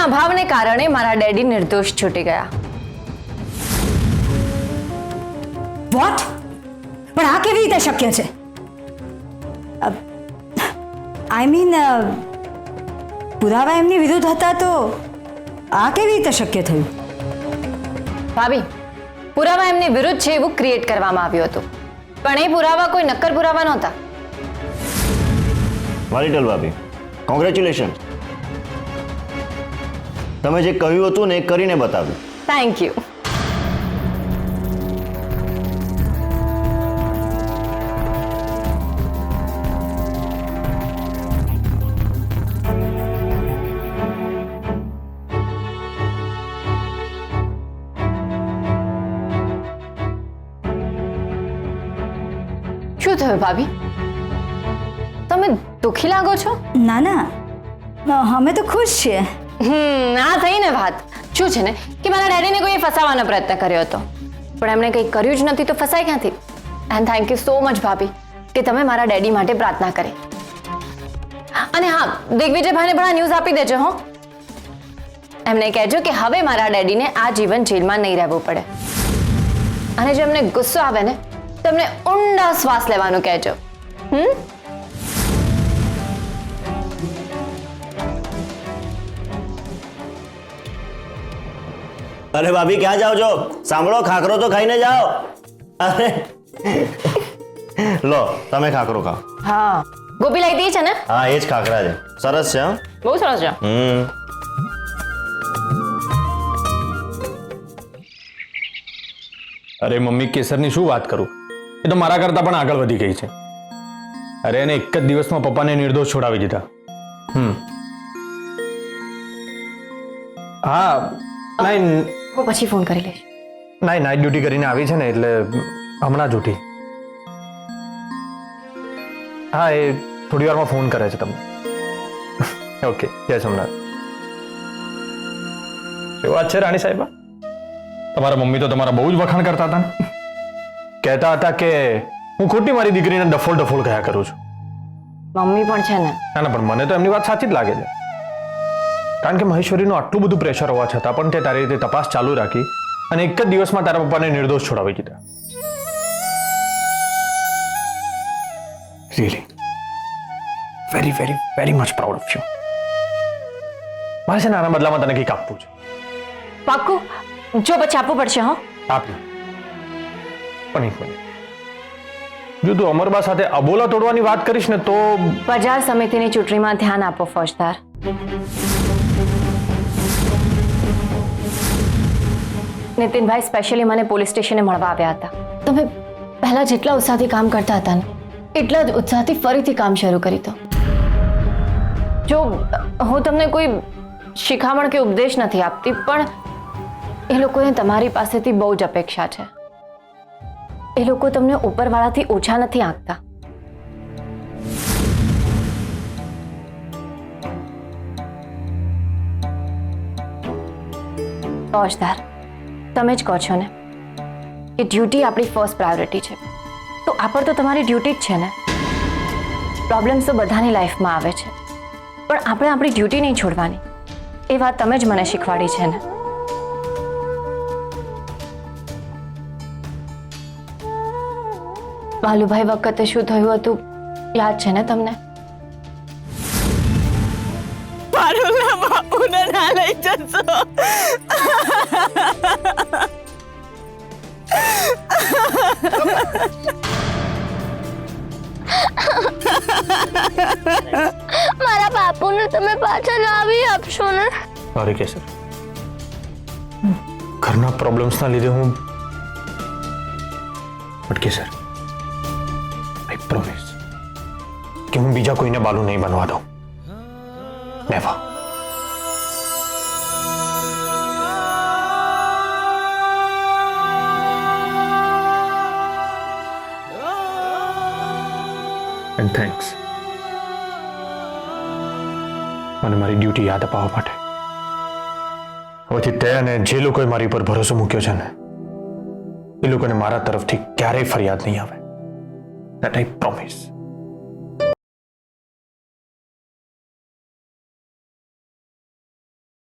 અભાવને કારણે મારા ડેડી નિર્દોષ છૂટી ગયા. વોટ? પણ આ કેવી રીતે શક્ય છે? આઈ મીન પુરાવા એમની વિરુદ્ધ હતા તો આ કેવી રીતે શક્ય થયું? ભાભી, પુરાવા એમની વિરુદ્ધ છે એવું ક્રિએટ કરવામાં આવ્યું હતું, પણ એ પુરાવા કોઈ નક્કર પુરાવા નહોતા. વાલીટલ ભાભી, કોંગ્રેચ્યુલેશન. તમે જે કહ્યું હતું ને એ કરીને બતાવ્યું. Thank you. શું થયું ભાભી? તમે દુખી લાગો છો? ના ના, અમે તો ખુશ છીએ. આ થઈ ને વાત. શું છે ને કે મારા ડેડીને કોઈએ ફસાવવાનો પ્રયત્ન કર્યો હતો, પણ એમણે કંઈ કર્યું જ નથી તો ફસાય ક્યાંથી? And thank you so much ભાભી કે તમે મારા ડેડી માટે પ્રાર્થના કરી. અને હા, દિગ્વિજયભાઈને પણ આ ન્યૂઝ આપી દેજો હો. એમને કહેજો કે હવે મારા ડેડીને આ જીવન જેલમાં નહીં રહેવું પડે. અને જો એમને ગુસ્સો આવે ને તો એમને ઊંડા શ્વાસ લેવાનું કહેજો. અરે ભાભી, ક્યાં જાઓ છો? સાંભળો, ખાખરો તો ખાઈને જાઓ. અરે લો, તમે ખાખરો ખાઓ. હા, ગોપી લાવી દઈ છે ને? હા, એ જ ખાખરા છે. સરસ છે. બહુ સરસ છે. અરે મમ્મી, કેસરની શું વાત કરું, એ તો મારા કરતા પણ આગળ વધી ગઈ છે. અરે એને એક જ દિવસમાં પપ્પાને નિર્દોષ છોડાવી દીધા. હા, નહીં, હું પછી ફોન કરી લઈશ. નાઈટ ડ્યુટી કરીને આવી છે ને એટલે હમણાં જ ઉઠી. હા, એ થોડી વારમાં ફોન કરે છે તમને. ઓકે, જય સોમનાથ. શું વાત છે રાણી સાહેબા? તમારા મમ્મી તો તમારા બહુ જ વખાણ કરતા હતા ને. કહેતા હતા કે હું ખોટી મારી દીકરીને ડફોલ કયા કરું છું. મમ્મી પણ છે ને. ના, પણ મને તો એમની વાત સાચી જ લાગે છે. કારણ કે મહેશ્વરીનું આટલું બધું પ્રેશર હોવા છતાં પણ તે તારી રીતે તપાસ ચાલુ રાખી અને એક જ દિવસમાં તારા પપ્પાને નિર્દોષ છોડાવી દીધા. Really very very very much proud of you. મારે છે ને આના બદલામાં તને કંઈક આપવું છે. પાક્કું? જો પછી આપવું પડશે. હો, આપ્યું. પણ એક મિનિટ, જો તું અમરબા સાથે અબોલા તોડવાની વાત કરીશ ને તો બજાર સમિતિની ચૂંટણીમાં ધ્યાન આપો ફોજદાર. નીતિનભાઈ સ્પેશિયલી મને પોલીસ સ્ટેશને મળવા આવ્યા હતા. તમે પહેલા જેટલા ઉત્સાહથી કામ કરતા હતા ને એટલા જ ઉત્સાહથી ફરીથી કામ શરૂ કરી દો. જો હું તમને કોઈ શિખામણ કે ઉપદેશ નથી આપતી, પણ એ લોકોને તમારી પાસેથી બહુ જ અપેક્ષા છે. એ લોકો તમને ઉપરવાળાથી ઓછા નથી આંકતા. ફોજદાર, તમે જ કહો છો ને કે ડ્યુટી આપણી ફર્સ્ટ પ્રાયોરિટી છે, તો આ પર તો તમારી ડ્યુટી જ છે ને. પ્રોબ્લેમ્સ તો બધાની લાઈફમાં આવે છે, પણ આપણે આપણી ડ્યુટી નહીં છોડવાની. એ વાત તમે જ મને શીખવાડી છે ને. બાલુભાઈ વખતે શું થયું હતું યાદ છે ને તમને? પારુલના બાપુને ના લઈ જશો. મારા બાપુને તમે પાછા લાવી આપશો ને? સોરી કેસર, ઘરના પ્રોબ્લેમ્સના લીધે હું બટ કેસર આઈ પ્રોમિસ કે હું બીજા કોઈને બાલુ નહીં બનવા દઉં. નેવર. એન્ડ થેન્ક્સ મને મારી ડ્યુટી યાદ અપાવવા માટે. હવેથી તે અને જે લોકોએ મારી પર ભરોસો મૂક્યો છે ને એ લોકોને મારા તરફથી ક્યારેય ફરિયાદ નહીં આવે. That I promise.